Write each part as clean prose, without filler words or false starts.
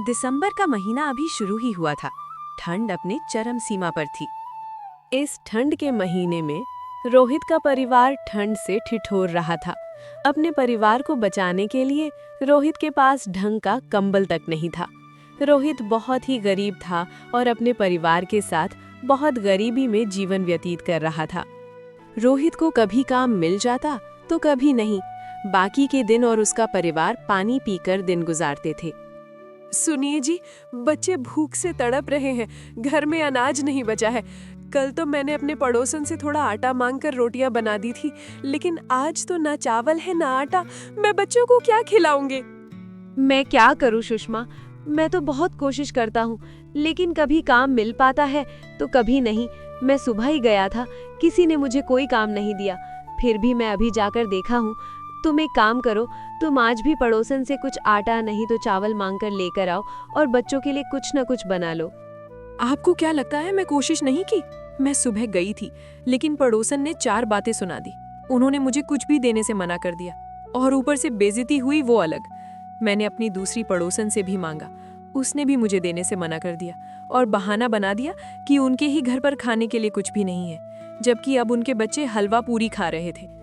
दिसंबर का महीना अभी शुरू ही हुआ था। ठंड अपने चरम सीमा पर थी। इस ठंड के महीने में रोहित का परिवार ठंड से ठिठुर रहा था। अपने परिवार को बचाने के लिए रोहित के पास ढंग का कंबल तक नहीं था। रोहित बहुत ही गरीब था और अपने परिवार के साथ बहुत गरीबी में जीवन व्यतीत कर रहा था। रोहित को कभी काम मिल जाता तो कभी नहीं। बाकी के दिन और उसका परिवार पानी पीकर दिन गुजारते थे। सुनिए जी, बच्चे भूख से तड़प रहे हैं। घर में अनाज नहीं बचा है। कल तो मैंने अपने पड़ोसन से थोड़ा आटा मांगकर रोटियां बना दी थी, लेकिन आज तो ना चावल है ना आटा। मैं बच्चों को क्या खिलाऊंगी? मैं क्या करूं सुषमा, मैं तो बहुत कोशिश करता हूं, लेकिन कभी काम मिल पाता है तो कभी नहीं। मैं सुबह ही गया था, किसी ने मुझे कोई काम नहीं दिया। फिर भी मैं अभी जाकर देखा हूं। तुम एक काम करो, तुम आज भी पड़ोसन से कुछ आटा नहीं तो चावल मांग कर लेकर आओ और बच्चों के लिए कुछ न कुछ बना लो। आपको क्या लगता है मैं कोशिश नहीं की? मैं सुबह गई थी, लेकिन पड़ोसन ने 4 बातें सुना दी। उन्होंने मुझे कुछ भी देने से मना कर दिया और ऊपर से बेइज्जती हुई वो अलग। मैंने अपनी दूसरी पड़ोसन से भी मांगा, उसने भी मुझे देने से मना कर दिया और बहाना बना दिया कि उनके ही घर पर खाने के लिए कुछ भी नहीं है, जबकि अब उनके बच्चे हलवा पूरी खा रहे थे।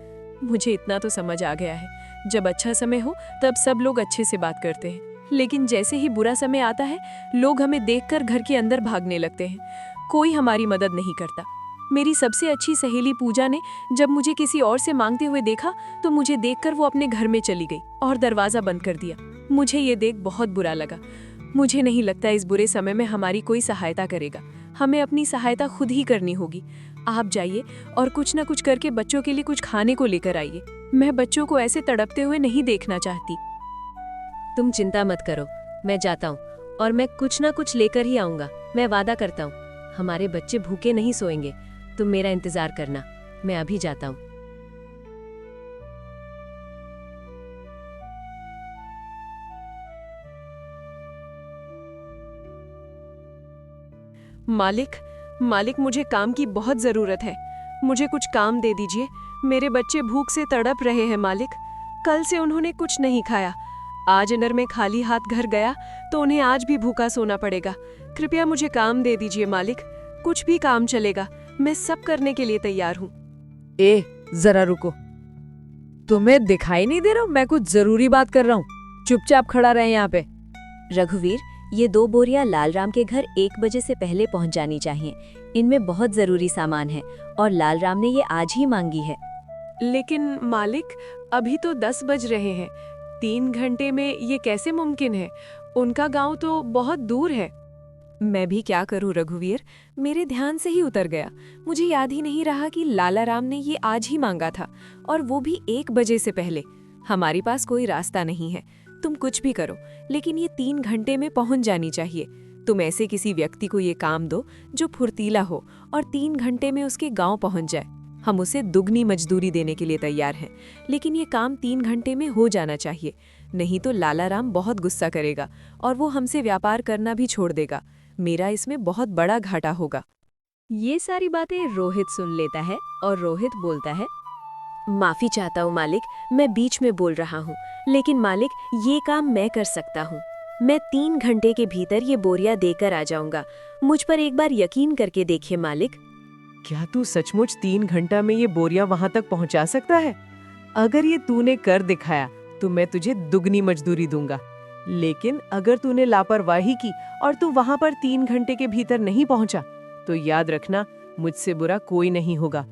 मुझे इतना तो समझ आ गया है, जब अच्छा समय हो तब सब लोग अच्छे से बात करते हैं, लेकिन जैसे ही बुरा समय आता है लोग हमें देखकर घर के अंदर भागने लगते हैं। कोई हमारी मदद नहीं करता। मेरी सबसे अच्छी सहेली पूजा ने जब मुझे किसी और से मांगते हुए देखा तो मुझे देखकर वो अपने घर में चली गई और दरवाजा बंद कर दिया। मुझे ये देख बहुत बुरा लगा। मुझे नहीं लगता इस बुरे समय में हमारी कोई सहायता करेगा। हमें अपनी सहायता खुद ही करनी होगी। आप जाइए और कुछ न कुछ करके बच्चों के लिए कुछ खाने को लेकर आइए। मैं बच्चों को ऐसे तड़पते हुए नहीं देखना चाहती। तुम चिंता मत करो, मैं जाता हूँ और मैं कुछ ना कुछ लेकर ही आऊंगा। मैं वादा करता हूँ, हमारे बच्चे भूखे नहीं सोएंगे। तुम मेरा इंतजार करना, मैं अभी जाता हूँ। मालिक, मुझे काम की बहुत जरूरत है। मुझे कुछ काम दे दीजिए। मेरे बच्चे भूख से तड़प रहे हैं मालिक। कल से उन्होंने कुछ नहीं खाया। आज अगर मैं खाली हाथ घर गया तो उन्हें आज भी भूखा सोना पड़ेगा। कृपया मुझे काम दे दीजिए मालिक। कुछ भी काम चलेगा, मैं सब करने के लिए तैयार हूँ। जरा रुको, तुम्हें दिखाई नहीं दे रहा मैं कुछ जरूरी बात कर रहा हूँ? चुपचाप खड़ा रहे यहाँ पे। रघुवीर, ये 2 बोरियां लालराम के घर 1 बजे से पहले पहुंच जानी चाहिए। इनमें बहुत जरूरी सामान है और लालराम ने ये आज ही मांगी है। लेकिन मालिक, अभी तो 10 बज रहे हैं। 3 घंटे में ये कैसे मुमकिन है? उनका गांव तो बहुत दूर है। मैं भी क्या करूं रघुवीर, मेरे ध्यान से ही उतर गया। मुझे याद ही नहीं रहा कि लालाराम ने ये आज ही मांगा था, और वो भी 1 बजे से पहले। हमारे पास कोई रास्ता नहीं है। तुम कुछ भी करो, लेकिन ये 3 घंटे में पहुंच जानी चाहिए। तुम ऐसे किसी व्यक्ति को ये काम दो जो फुर्तीला हो और 3 घंटे में उसके गांव पहुंच जाए। हम उसे दुगनी मजदूरी देने के लिए तैयार हैं, लेकिन ये काम 3 घंटे में हो जाना चाहिए। नहीं तो लालाराम बहुत गुस्सा करेगा और वो हमसे व्यापार करना भी छोड़ देगा। मेरा इसमें बहुत बड़ा घाटा होगा। ये सारी बातें रोहित सुन लेता है और रोहित बोलता है, माफी चाहता हूँ मालिक, मैं बीच में बोल रहा हूँ, लेकिन मालिक ये काम मैं कर सकता हूँ। मैं 3 घंटे के भीतर ये बोरियां देकर आ जाऊंगा। मुझ पर एक बार यकीन करके देखिए मालिक। क्या तू सचमुच 3 घंटा में ये बोरियां वहां तक पहुंचा सकता है? अगर ये तूने कर दिखाया तो मैं तुझे दुगनी मजदूरी दूंगा। लेकिन अगर तूने लापरवाही की और तू वहां पर 3 घंटे के भीतर नहीं पहुंचा तो याद रखना, मुझसे बुरा कोई नहीं होगा।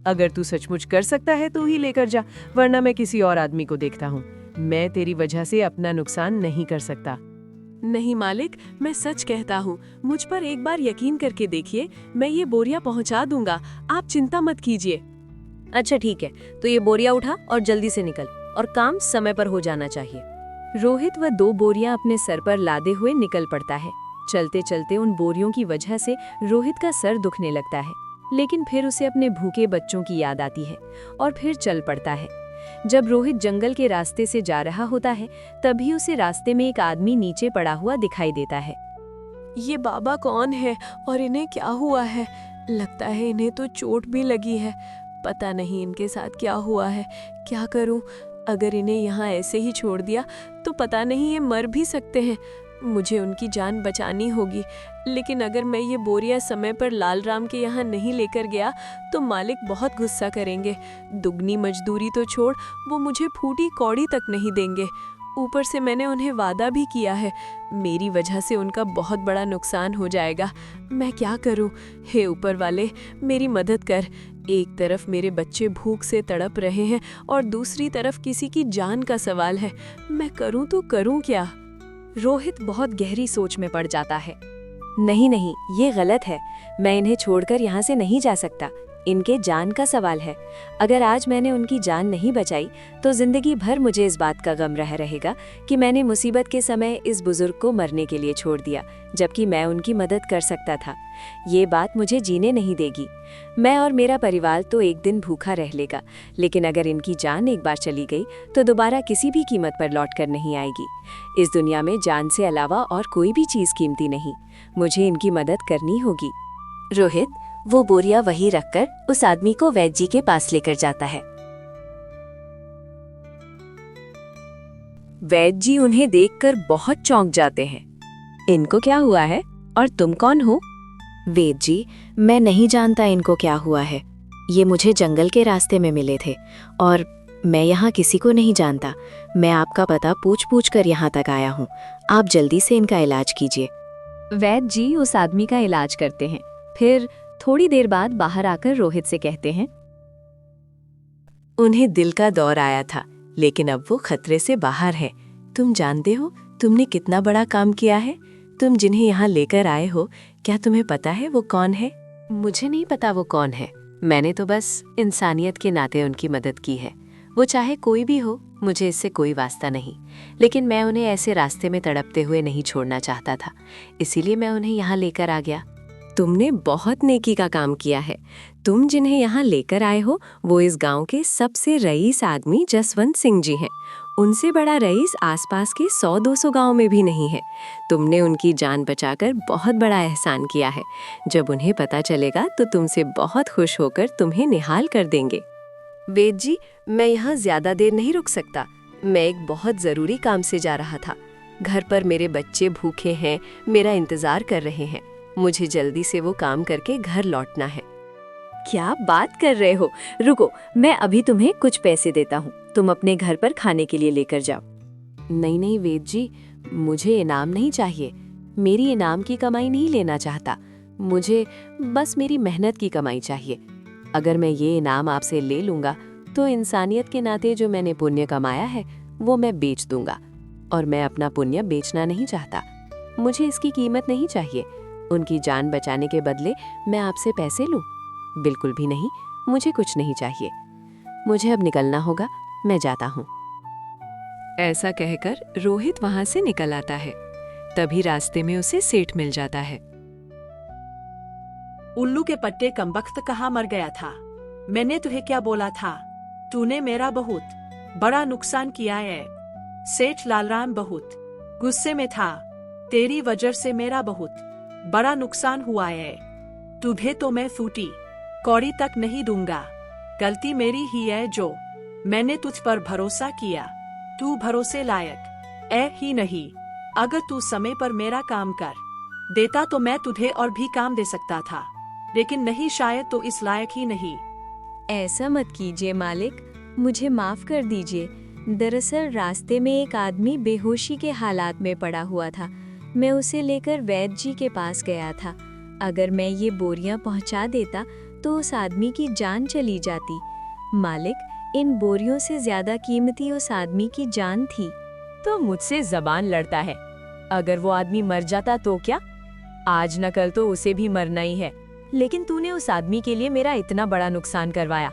अगर तू सचमुच कर सकता है तो ही लेकर जा, वरना मैं किसी और आदमी को देखता हूँ। मैं तेरी वजह से अपना नुकसान नहीं कर सकता। नहीं मालिक, मैं सच कहता हूँ। मुझ पर एक बार यकीन करके देखिए, मैं ये बोरियां पहुँचा दूंगा। आप चिंता मत कीजिए। अच्छा ठीक है, तो ये बोरियां उठा और जल्दी से निकल, और काम समय पर हो जाना चाहिए। रोहित वह 2 बोरियां अपने सर पर लादे हुए निकल पड़ता है। चलते चलते उन बोरियों की वजह से रोहित का सर दुखने लगता है, लेकिन फिर उसे अपने भूखे बच्चों की याद आती है और फिर चल पड़ता है। जब रोहित जंगल के रास्ते से जा रहा होता है, तभी उसे रास्ते में एक आदमी नीचे पड़ा हुआ दिखाई देता है। ये बाबा कौन है और इन्हें क्या हुआ है? लगता है इन्हें तो चोट भी लगी है। पता नहीं इनके साथ क्या हुआ है। क्या करूं? अगर इन्हें यहाँ ऐसे ही छोड़ दिया तो पता नहीं ये मर भी सकते हैं। मुझे उनकी जान बचानी होगी, लेकिन अगर मैं ये बोरियां समय पर लाल राम के यहाँ नहीं लेकर गया तो मालिक बहुत गुस्सा करेंगे। दुगनी मजदूरी तो छोड़, वो मुझे फूटी कौड़ी तक नहीं देंगे। ऊपर से मैंने उन्हें वादा भी किया है, मेरी वजह से उनका बहुत बड़ा नुकसान हो जाएगा। मैं क्या करूं? हे ऊपर वाले, मेरी मदद कर। एक तरफ मेरे बच्चे भूख से तड़प रहे हैं और दूसरी तरफ किसी की जान का सवाल है। मैं करूं तो करूं क्या? रोहित बहुत गहरी सोच में पड़ जाता है। नहीं नहीं, ये गलत है। मैं इन्हें छोड़कर यहाँ से नहीं जा सकता। इनके जान का सवाल है। अगर आज मैंने उनकी जान नहीं बचाई तो जिंदगी भर मुझे इस बात का गम रहेगा कि मैंने मुसीबत के समय इस बुजुर्ग को मरने के लिए छोड़ दिया, जबकि मैं उनकी मदद कर सकता था। ये बात मुझे जीने नहीं देगी। मैं और मेरा परिवार तो एक दिन भूखा रह लेगा, लेकिन अगर इनकी जान एक बार चली गई तो दोबारा किसी भी कीमत पर लौट कर नहीं आएगी। इस दुनिया में जान से अलावा और कोई भी चीज़ कीमती नहीं। मुझे इनकी मदद करनी होगी। रोहित वो बोरिया वहीं रखकर उस आदमी को वैद्य जी के पास लेकर जाता है। वैद्य जी उन्हें देखकर बहुत चौंक जाते हैं। इनको क्या हुआ है और तुम कौन हो? वैद्य जी, मैं नहीं जानता इनको क्या हुआ है। ये मुझे जंगल के रास्ते में मिले थे और मैं यहाँ किसी को नहीं जानता। मैं आपका पता पूछ पूछ कर यहाँ तक आया हूँ। आप जल्दी से इनका इलाज कीजिए। वैद्य जी उस आदमी का इलाज करते हैं। फिर थोड़ी देर बाद बाहर आकर रोहित से कहते हैं, उन्हें दिल का दौर आया था, लेकिन अब वो खतरे से बाहर है। तुम जानते हो तुमने कितना बड़ा काम किया है? तुम जिन्हें यहाँ लेकर आए हो, क्या तुम्हें पता है वो कौन है? मुझे नहीं पता वो कौन है। मैंने तो बस इंसानियत के नाते उनकी मदद की है। वो चाहे कोई भी हो, मुझे इससे कोई वास्ता नहीं। लेकिन मैं उन्हें ऐसे रास्ते में तड़पते हुए नहीं छोड़ना चाहता था, इसीलिए मैं उन्हें यहाँ लेकर आ गया। तुमने बहुत नेकी का काम किया है। तुम जिन्हें यहाँ लेकर आए हो वो इस गांव के सबसे रईस आदमी जसवंत सिंह जी हैं। उनसे बड़ा रईस आसपास के 100-200 गांव में भी नहीं है। तुमने उनकी जान बचाकर बहुत बड़ा एहसान किया है। जब उन्हें पता चलेगा तो तुमसे बहुत खुश होकर तुम्हें निहाल कर देंगे। वैद्य जी, मैं यहाँ ज्यादा देर नहीं रुक सकता। मैं एक बहुत जरूरी काम से जा रहा था। घर पर मेरे बच्चे भूखे हैं, मेरा इंतजार कर रहे हैं। मुझे जल्दी से वो काम करके घर लौटना है। क्या बात कर रहे हो? रुको, मैं अभी तुम्हें कुछ पैसे देता हूँ। तुम अपने घर पर खाने के लिए लेकर जाओ। नहीं नहीं वैद्य जी, मुझे इनाम नहीं चाहिए। मेरी इनाम की कमाई नहीं लेना चाहता। मुझे बस मेरी मेहनत की कमाई चाहिए। अगर मैं ये इनाम आपसे ले लूँगा तो इंसानियत के नाते जो मैंने पुण्य कमाया है वो मैं बेच दूंगा, और मैं अपना पुण्य बेचना नहीं चाहता। मुझे इसकी कीमत नहीं चाहिए। उनकी जान बचाने के बदले मैं आपसे पैसे लूं? बिल्कुल भी नहीं। मुझे कुछ नहीं चाहिए। मुझे अब निकलना होगा। मैं जाता हूँ। ऐसा कहकर रोहित वहां से निकल आता है। तभी रास्ते में उसे सेठ मिल जाता है। उल्लू के पट्टे कमबख्त कहाँ मर गया था? मैंने तुझे क्या बोला था? तूने मेरा बहुत बड़ा नुकसान किया है। सेठ लालराम बहुत गुस्से में था। तेरी वजह से मेरा बहुत बड़ा नुकसान हुआ है। तुझे तो मैं फूटी कौड़ी तक नहीं दूंगा। गलती मेरी ही है जो मैंने तुझ पर भरोसा किया। तू भरोसे लायक है ही नहीं। अगर तू समय पर मेरा काम कर देता तो मैं तुझे और भी काम दे सकता था, लेकिन नहीं, शायद तो इस लायक ही नहीं। ऐसा मत कीजिए मालिक, मुझे माफ कर दीजिए। दरअसल रास्ते में एक आदमी बेहोशी के हालात में पड़ा हुआ था। मैं उसे लेकर वैद्य जी के पास गया था। अगर मैं ये बोरियां पहुंचा देता तो उस आदमी की जान चली जाती। मालिक, इन बोरियों से ज्यादा कीमती उस आदमी की जान थी। तो मुझसे जबान लड़ता है। अगर वो आदमी मर जाता तो क्या? आज न कल तो उसे भी मरना ही है। लेकिन तूने उस आदमी के लिए मेरा इतना बड़ा नुकसान करवाया।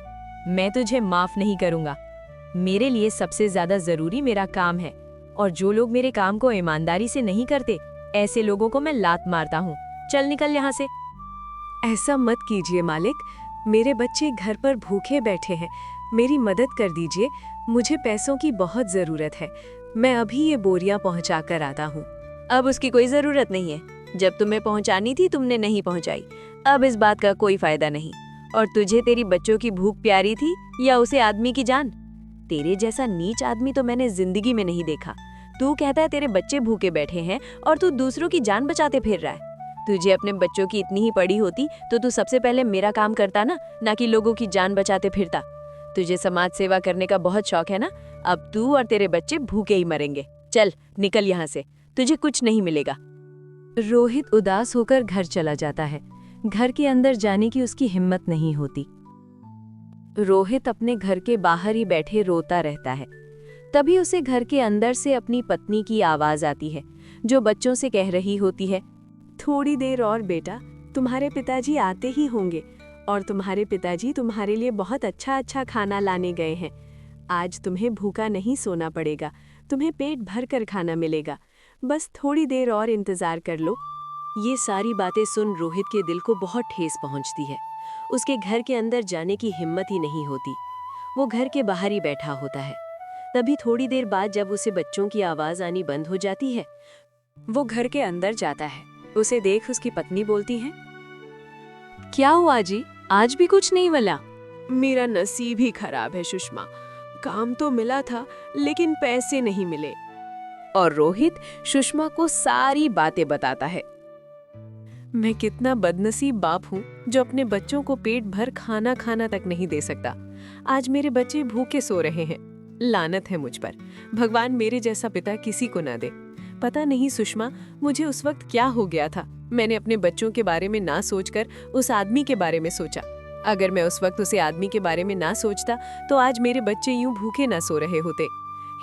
मैं तुझे माफ नहीं करूंगा। मेरे लिए सबसे ज्यादा जरूरी मेरा काम है, और जो लोग मेरे काम को ईमानदारी से नहीं करते, ऐसे लोगों को मैं लात मारता हूँ। चल निकल यहाँ से। ऐसा मत कीजिए मालिक, मेरे बच्चे घर पर भूखे बैठे हैं। मेरी मदद कर दीजिए। मुझे पैसों की बहुत जरूरत है। मैं अभी ये बोरियां पहुंचा कर आता हूँ। अब उसकी कोई जरूरत नहीं है। जब तुम्हें पहुंचानी थी तुमने नहीं पहुंचाई। अब इस बात का कोई फायदा नहीं। और तुझे तेरी बच्चों की भूख प्यारी थी या उसे आदमी की जान? तेरे जैसा नीच आदमी तो मैंने जिंदगी में नहीं देखा। तू कहता है तेरे बच्चे भूखे बैठे हैं और तू दूसरों की जान बचाते फिर रहा है। तुझे अपने बच्चों की इतनी ही पड़ी होती तो तू सबसे पहले मेरा काम करता ना कि लोगों की जान बचाते फिरता। तुझे समाज सेवा करने का बहुत शौक है ना, अब तू और तेरे बच्चे भूखे ही मरेंगे। चल निकल यहाँ से, तुझे कुछ नहीं मिलेगा। रोहित उदास होकर घर चला जाता है। घर के अंदर जाने की उसकी हिम्मत नहीं होती। रोहित अपने घर के बाहर ही बैठे रोता रहता है। तभी उसे घर के अंदर से अपनी पत्नी की आवाज आती है, जो बच्चों से कह रही होती है, थोड़ी देर और बेटा, तुम्हारे पिताजी आते ही होंगे और तुम्हारे पिताजी तुम्हारे लिए बहुत अच्छा खाना लाने गए हैं। आज तुम्हें भूखा नहीं सोना पड़ेगा, तुम्हें पेट भर कर खाना मिलेगा। बस थोड़ी देर और इंतजार कर लो। ये सारी बातें सुन रोहित के दिल को बहुत ठेस पहुंचती है। उसके घर के अंदर जाने की हिम्मत ही नहीं होती। वो घर के बाहर ही बैठा होता है। तभी थोड़ी देर बाद जब उसे बच्चों की आवाज आनी बंद हो जाती है, वो घर के अंदर जाता है। उसे देख उसकी पत्नी बोलती है, क्या हुआ जी, आज भी कुछ नहीं मिला? मेरा नसीब ही खराब है सुषमा, काम तो मिला था लेकिन पैसे नहीं मिले। और रोहित सुषमा को सारी बातें बताता है। मैं कितना बदनसीब बाप हूँ जो अपने बच्चों को पेट भर खाना तक नहीं दे सकता। आज मेरे बच्चे भूखे सो रहे हैं। लानत है मुझ पर, भगवान मेरे जैसा पिता किसी को ना दे। पता नहीं सुषमा, मुझे उस वक्त क्या हो गया था। मैंने अपने बच्चों के बारे में ना सोचकर उस आदमी के बारे में सोचा। अगर मैं उस वक्त उसे आदमी के बारे में ना सोचता तो आज मेरे बच्चे यूं भूखे ना सो रहे होते।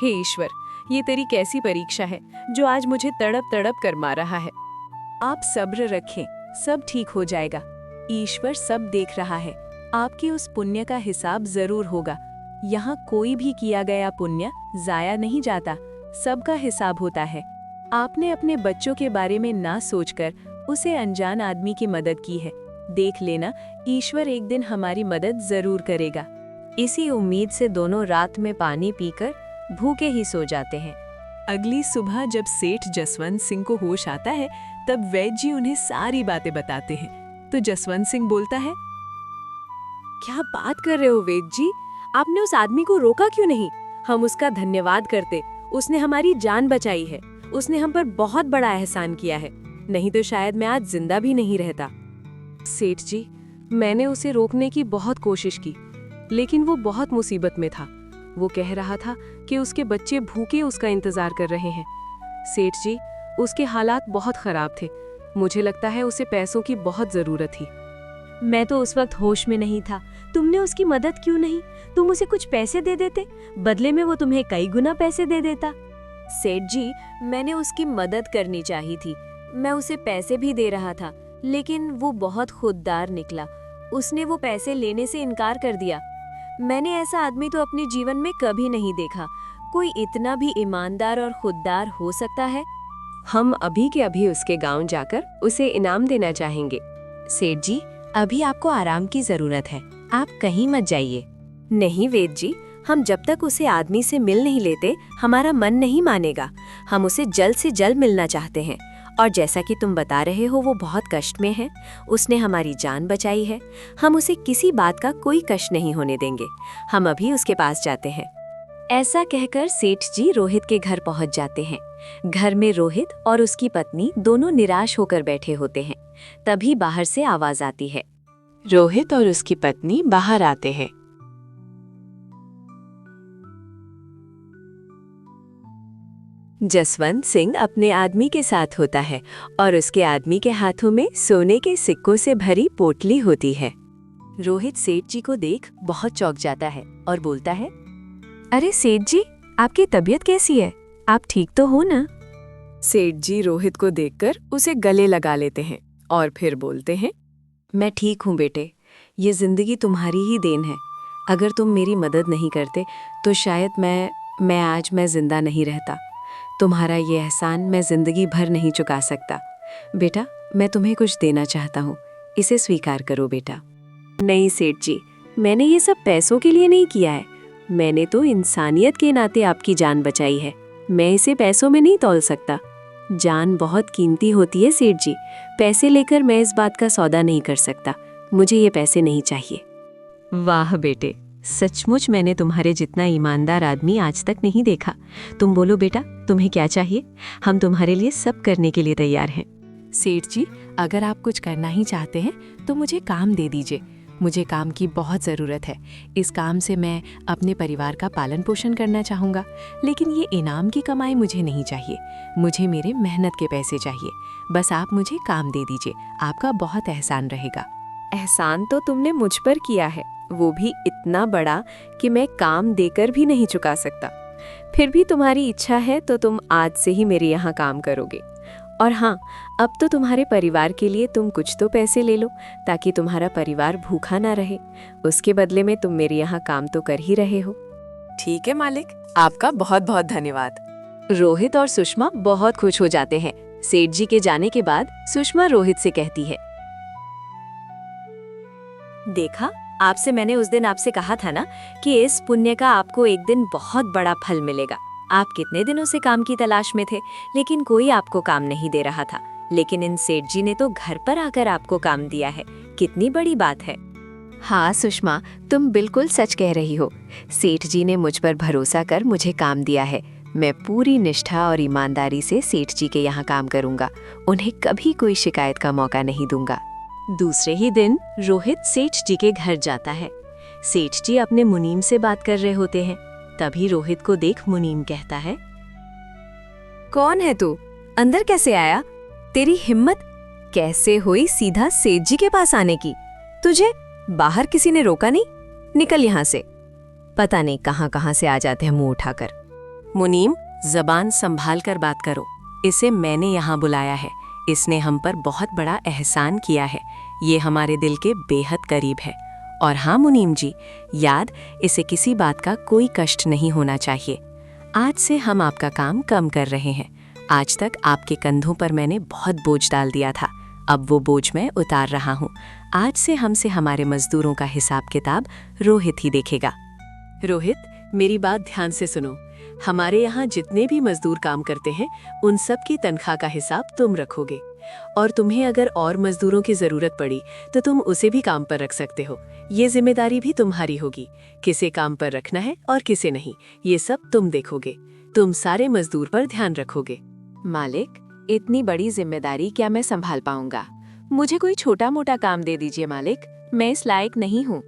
हे ईश्वर, ये तेरी कैसी परीक्षा है जो आज मुझे तड़प कर मार रहा है। आप सब्र रखें, सब ठीक हो जाएगा। ईश्वर सब देख रहा है। आपके उस पुण्य का हिसाब जरूर होगा। यहाँ कोई भी किया गया पुण्य जाया नहीं जाता, सबका हिसाब होता है। आपने अपने बच्चों के बारे में ना सोचकर उसे अनजान आदमी की मदद की है। देख लेना, ईश्वर एक दिन हमारी मदद जरूर करेगा। इसी उम्मीद से दोनों रात में पानी पीकर भूखे ही सो जाते हैं। अगली सुबह जब सेठ जसवंत सिंह को होश आता है, तब वैद्य जी उन्हें सारी बातें बताते हैं। तो जसवंत सिंह बोलता है, क्या बात कर रहे हो वैद्य जी, आपने उस आदमी को रोका क्यों नहीं? हम उसका धन्यवाद करते, उसने हमारी जान बचाई है। उसने हम पर बहुत बड़ा एहसान किया है, नहीं तो शायद मैं आज जिंदा भी नहीं रहता। सेठ जी, मैंने उसे रोकने की बहुत कोशिश की, लेकिन वो बहुत मुसीबत में था। वो कह रहा था कि उसके बच्चे भूखे उसका इंतजार कर रहे हैं। सेठ जी, उसके हालात बहुत खराब थे। मुझे लगता है उसे पैसों की बहुत जरूरत थी। मैं तो उस वक्त होश में नहीं था। तुमने उसकी मदद क्यों नहीं? तुम उसे कुछ पैसे दे देते, बदले में वो तुम्हें कई गुना पैसे दे देता। सेठ जी, मैंने उसकी मदद करनी चाहिए थी। मैं उसे पैसे भी दे रहा था, लेकिन वो बहुत खुददार निकला। उसने वो पैसे लेने से इनकार कर दिया। मैंने ऐसा आदमी तो अपने जीवन में कभी नहीं देखा। कोई इतना भी ईमानदार और खुददार हो सकता है? हम अभी के अभी उसके गांव जाकर उसे इनाम देना चाहेंगे। सेठ जी, अभी आपको आराम की जरूरत है, आप कहीं मत जाइए। नहीं वैद्य जी, हम जब तक उसे आदमी से मिल नहीं लेते हमारा मन नहीं मानेगा। हम उसे जल्द से जल्द मिलना चाहते हैं। और जैसा कि तुम बता रहे हो वो बहुत कष्ट में है, उसने हमारी जान बचाई है। हम उसे किसी बात का कोई कष्ट नहीं होने देंगे। हम अभी उसके पास जाते हैं। ऐसा कहकर सेठ जी रोहित के घर पहुंच जाते हैं। घर में रोहित और उसकी पत्नी दोनों निराश होकर बैठे होते हैं। तभी बाहर से आवाज आती है। रोहित और उसकी पत्नी बाहर आते हैं। जसवंत सिंह अपने आदमी के साथ होता है और उसके आदमी के हाथों में सोने के सिक्कों से भरी पोटली होती है। रोहित सेठ जी को देख बहुत चौंक जाता है और बोलता है, अरे सेठ जी, आपकी तबीयत कैसी है? आप ठीक तो हो ना? सेठ जी रोहित को देखकर उसे गले लगा लेते हैं और फिर बोलते हैं, मैं ठीक हूँ बेटे, ये जिंदगी तुम्हारी ही देन है। अगर तुम मेरी मदद नहीं करते तो शायद मैं आज जिंदा नहीं रहता। तुम्हारा ये एहसान मैं जिंदगी भर नहीं चुका सकता। बेटा, मैं तुम्हें कुछ देना चाहता हूँ, इसे स्वीकार करो बेटा। नहीं सेठ जी, मैंने ये सब पैसों के लिए नहीं किया है। मैंने तो इंसानियत के नाते आपकी जान बचाई है। मैं इसे पैसों में नहीं तौल सकता। जान बहुत कीमती होती है सेठ जी। पैसे लेकर मैं इस बात का सौदा नहीं कर सकता। मुझे ये पैसे नहीं चाहिए। वाह बेटे, सचमुच मैंने तुम्हारे जितना ईमानदार आदमी आज तक नहीं देखा। तुम बोलो बेटा, तुम्हें क्या चाहिए? हम तुम्हारे लिए सब करने के लिए तैयार हैं। सेठ जी, अगर आप कुछ करना ही चाहते हैं तो मुझे काम दे दीजिए। मुझे काम की बहुत ज़रूरत है। इस काम से मैं अपने परिवार का पालन पोषण करना चाहूँगा, लेकिन ये इनाम की कमाई मुझे नहीं चाहिए। मुझे मेरे मेहनत के पैसे चाहिए। बस आप मुझे काम दे दीजिए, आपका बहुत एहसान रहेगा। एहसान तो तुमने मुझ पर किया है, वो भी इतना बड़ा कि मैं काम देकर भी नहीं चुका सकता। फिर भी तुम्हारी इच्छा है तो तुम आज से ही मेरे यहाँ काम करोगे। और हाँ, अब तो तुम्हारे परिवार के लिए तुम कुछ तो पैसे ले लो, ताकि तुम्हारा परिवार भूखा ना रहे। उसके बदले में तुम मेरे यहाँ काम तो कर ही रहे हो। ठीक है मालिक, आपका बहुत बहुत धन्यवाद। रोहित और सुषमा बहुत खुश हो जाते हैं। सेठ जी के जाने के बाद सुषमा रोहित से कहती है, देखा, आपसे मैंने उस दिन आपसे कहा था ना कि इस पुण्य का आपको एक दिन बहुत बड़ा फल मिलेगा। आप कितने दिनों से काम की तलाश में थे, लेकिन कोई आपको काम नहीं दे रहा था, लेकिन इन सेठ जी ने तो घर पर आकर आपको काम दिया है। कितनी बड़ी बात है। हाँ सुषमा, तुम बिल्कुल सच कह रही हो। सेठ जी ने मुझ पर भरोसा कर मुझे काम दिया है। मैं पूरी निष्ठा और ईमानदारी से सेठ जी के यहाँ काम करूँगा। उन्हें कभी कोई शिकायत का मौका नहीं दूंगा। दूसरे ही दिन रोहित सेठ जी के घर जाता है। सेठ जी अपने मुनीम से बात कर रहे होते हैं। तभी रोहित को देख मुनीम कहता है, कौन है तू? अंदर कैसे आया? तेरी हिम्मत कैसे हुई सीधा सेठ जी के पास आने की? तुझे बाहर किसी ने रोका नहीं? निकल यहाँ से। पता नहीं कहाँ कहाँ से आ जाते हैं मुंह उठाकर। मुनीम, जबान संभाल कर बात करो। इसे मैंने यहाँ बुलाया है। इसने हम पर बहुत बड़ा एहसान किया है। ये हमारे दिल के बेहद करीब है। और हाँ मुनीम जी, याद, इसे किसी बात का कोई कष्ट नहीं होना चाहिए। आज से हम आपका काम कम कर रहे हैं। आज तक आपके कंधों पर मैंने बहुत बोझ डाल दिया था। अब वो बोझ मैं उतार रहा हूँ। आज से हमसे हमारे मजदूरों का हिसाब किताब रोहित ही देखेगा। रोहित, मेरी बात ध्यान से सुनो। हमारे यहाँ जितने भी मजदूर काम करते हैं, उन सब की तनख्वाह का हिसाब तुम रखोगे। और तुम्हें अगर और मजदूरों की जरूरत पड़ी तो तुम उसे भी काम पर रख सकते हो। ये जिम्मेदारी भी तुम्हारी होगी। किसे काम पर रखना है और किसे नहीं, ये सब तुम देखोगे। तुम सारे मजदूर पर ध्यान रखोगे। मालिक, इतनी बड़ी जिम्मेदारी क्या मैं संभाल पाऊंगा? मुझे कोई छोटा मोटा काम दे दीजिए मालिक, मैं इस लायक नहीं हूँ।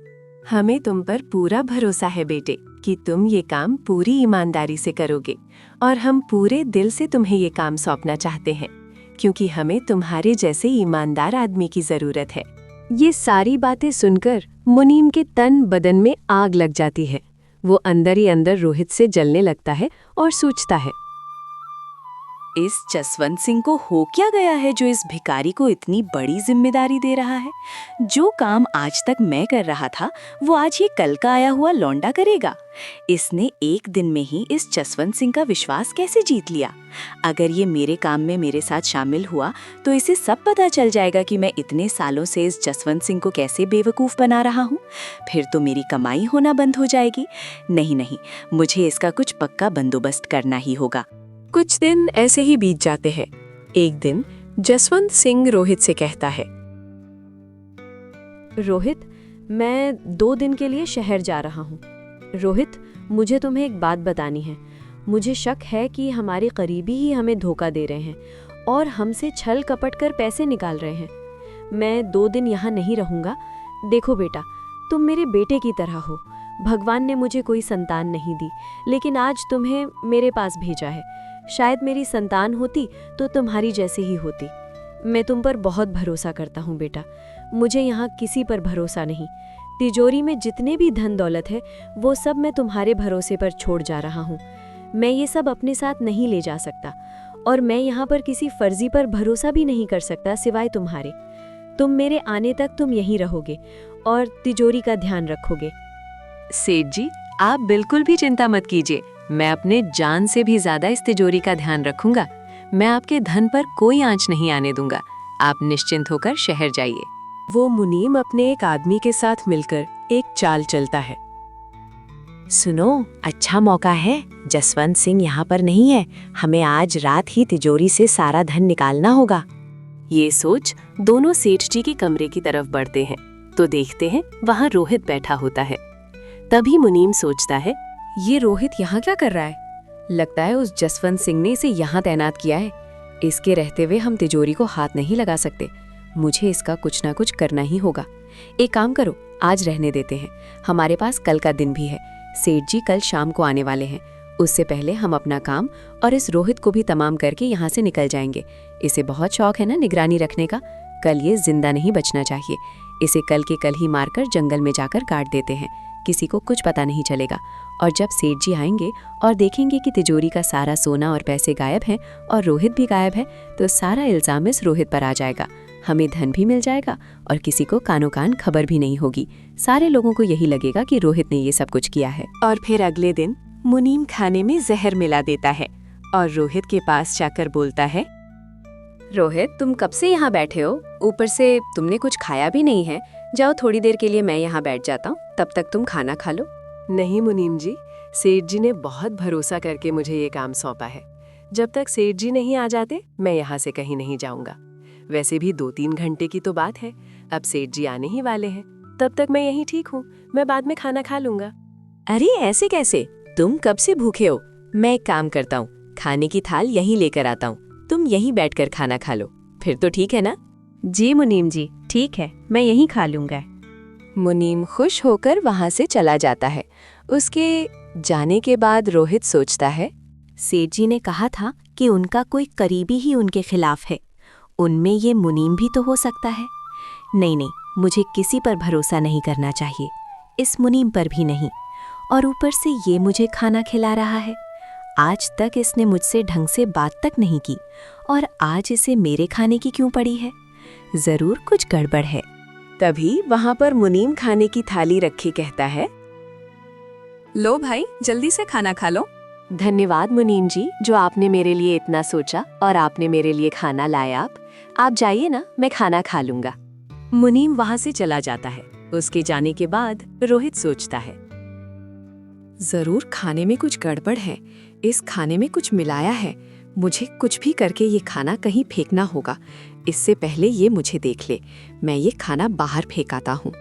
हमें तुम पर पूरा भरोसा है बेटे कि तुम ये काम पूरी ईमानदारी से करोगे। और हम पूरे दिल से तुम्हें ये काम सौंपना चाहते हैं, क्योंकि हमें तुम्हारे जैसे ईमानदार आदमी की जरूरत है। ये सारी बातें सुनकर मुनीम के तन बदन में आग लग जाती है। वो अंदर ही अंदर रोहित से जलने लगता है और सोचता है, इस जसवंत सिंह को हो क्या गया है जो इस भिखारी को इतनी बड़ी जिम्मेदारी दे रहा है? जो काम आज तक मैं कर रहा था, वो आज ये कल का आया हुआ लौंडा करेगा। इसने एक दिन में ही इस जसवंत सिंह का विश्वास कैसे जीत लिया? अगर ये मेरे काम में मेरे साथ शामिल हुआ तो इसे सब पता चल जाएगा कि मैं इतने सालों से इस जसवंत सिंह को कैसे बेवकूफ़ बना रहा हूँ। फिर तो मेरी कमाई होना बंद हो जाएगी। नहीं, मुझे इसका कुछ पक्का बंदोबस्त करना ही होगा। कुछ दिन ऐसे ही बीत जाते हैं। एक दिन जसवंत सिंह रोहित से कहता है, रोहित, मैं 2 दिन के लिए शहर जा रहा हूँ। रोहित, मुझे तुम्हें एक बात बतानी है। मुझे शक है कि हमारे करीबी ही हमें धोखा दे रहे हैं और हमसे छल कपट कर पैसे निकाल रहे हैं। मैं 2 दिन यहाँ नहीं रहूँगा। देखो बेटा, तुम मेरे बेटे की तरह हो। भगवान ने मुझे कोई संतान नहीं दी, लेकिन आज तुम्हें मेरे पास भेजा है। शायद मेरी संतान होती तो तुम्हारी जैसे ही होती। मैं तुम पर बहुत भरोसा करता हूँ बेटा। मुझे यहाँ किसी पर भरोसा नहीं। तिजोरी में जितने भी धन दौलत है, वो सब मैं तुम्हारे भरोसे पर छोड़ जा रहा हूँ। मैं ये सब अपने साथ नहीं ले जा सकता, और मैं यहाँ पर किसी फर्जी पर भरोसा भी नहीं कर सकता सिवाय तुम्हारे। तुम मेरे आने तक तुम यहीं रहोगे और तिजोरी का ध्यान रखोगे। सेठ जी, आप बिल्कुल भी चिंता मत कीजिए। मैं अपने जान से भी ज्यादा इस तिजोरी का ध्यान रखूंगा। मैं आपके धन पर कोई आंच नहीं आने दूंगा। आप निश्चिंत होकर शहर जाइए। वो मुनीम अपने एक आदमी के साथ मिलकर एक चाल चलता है। सुनो, अच्छा मौका है। जसवंत सिंह यहाँ पर नहीं है। हमें आज रात ही तिजोरी से सारा धन निकालना होगा। ये सोच दोनों सेठ जी के कमरे की तरफ बढ़ते हैं तो देखते हैं वहाँ रोहित बैठा होता है। तभी मुनीम सोचता है, ये रोहित यहाँ क्या कर रहा है? लगता है उस जसवंत सिंह ने इसे यहाँ तैनात किया है। इसके रहते हुए हम तिजोरी को हाथ नहीं लगा सकते। मुझे इसका कुछ ना कुछ करना ही होगा। एक काम करो, आज रहने देते हैं। हमारे पास कल का दिन भी है। सेठ जी कल शाम को आने वाले हैं। उससे पहले हम अपना काम और इस रोहित को भी तमाम करके यहाँ से निकल जाएंगे। इसे बहुत शौक है ना निगरानी रखने का। कल ये जिंदा नहीं बचना चाहिए। इसे कल के कल ही मारकर जंगल में जाकर काट देते हैं। किसी को कुछ पता नहीं चलेगा। और जब सेठ जी आएंगे और देखेंगे कि तिजोरी का सारा सोना और पैसे गायब हैं और रोहित भी गायब है, तो सारा इल्जाम इस रोहित पर आ जाएगा। हमें धन भी मिल जाएगा और किसी को कानो कान खबर भी नहीं होगी। सारे लोगों को यही लगेगा कि रोहित ने ये सब कुछ किया है। और फिर अगले दिन मुनीम खाने में जहर मिला देता है और रोहित के पास जाकर बोलता है, रोहित, तुम कब से यहाँ बैठे हो? ऊपर से तुमने कुछ खाया भी नहीं है। जाओ थोड़ी देर के लिए मैं यहाँ बैठ जाता हूँ, तब तक तुम खाना खा लो। नहीं मुनीम जी, सेठ जी ने बहुत भरोसा करके मुझे ये काम सौंपा है। जब तक सेठ जी नहीं आ जाते मैं यहाँ से कहीं नहीं जाऊंगा। वैसे भी 2-3 घंटे की तो बात है। अब सेठ जी आने ही वाले हैं, तब तक मैं यहीं ठीक हूँ। मैं बाद में खाना खा लूंगा। अरे ऐसे कैसे? तुम कब से भूखे हो? मैं एक काम करता हूँ, खाने की थाल यहीं लेकर आता हूँ। तुम यहीं बैठकर खाना खा लो, फिर तो ठीक है ना? जी मुनीम जी, ठीक है, मैं यहीं खा लूंगा। मुनीम खुश होकर वहां से चला जाता है। उसके जाने के बाद रोहित सोचता है, सेठ जी ने कहा था कि उनका कोई करीबी ही उनके खिलाफ है। उनमें ये मुनीम भी तो हो सकता है। नहीं नहीं, मुझे किसी पर भरोसा नहीं करना चाहिए, इस मुनीम पर भी नहीं। और ऊपर से ये मुझे खाना खिला रहा है। आज तक इसने मुझसे ढंग से बात तक नहीं की और आज इसे मेरे खाने की क्यों पड़ी है? जरूर कुछ गड़बड़ है। तभी वहां पर मुनीम खाने की थाली रखी कहता है, लो भाई, जल्दी से खाना खा लो। धन्यवाद मुनीम जी, जो आपने मेरे लिए इतना सोचा और आपने मेरे लिए खाना लाया। आप जाइए ना, मैं खाना खा लूंगा। मुनीम वहां से चला जाता है। उसके जाने के बाद रोहित सोचता है, जरूर खाने में कुछ गड़बड़ है। इस खाने में कुछ मिलाया है। मुझे कुछ भी करके ये खाना कहीं फेंकना होगा। इससे पहले ये मुझे देख ले। मैं ये खाना बाहर फेंकाता हूँ।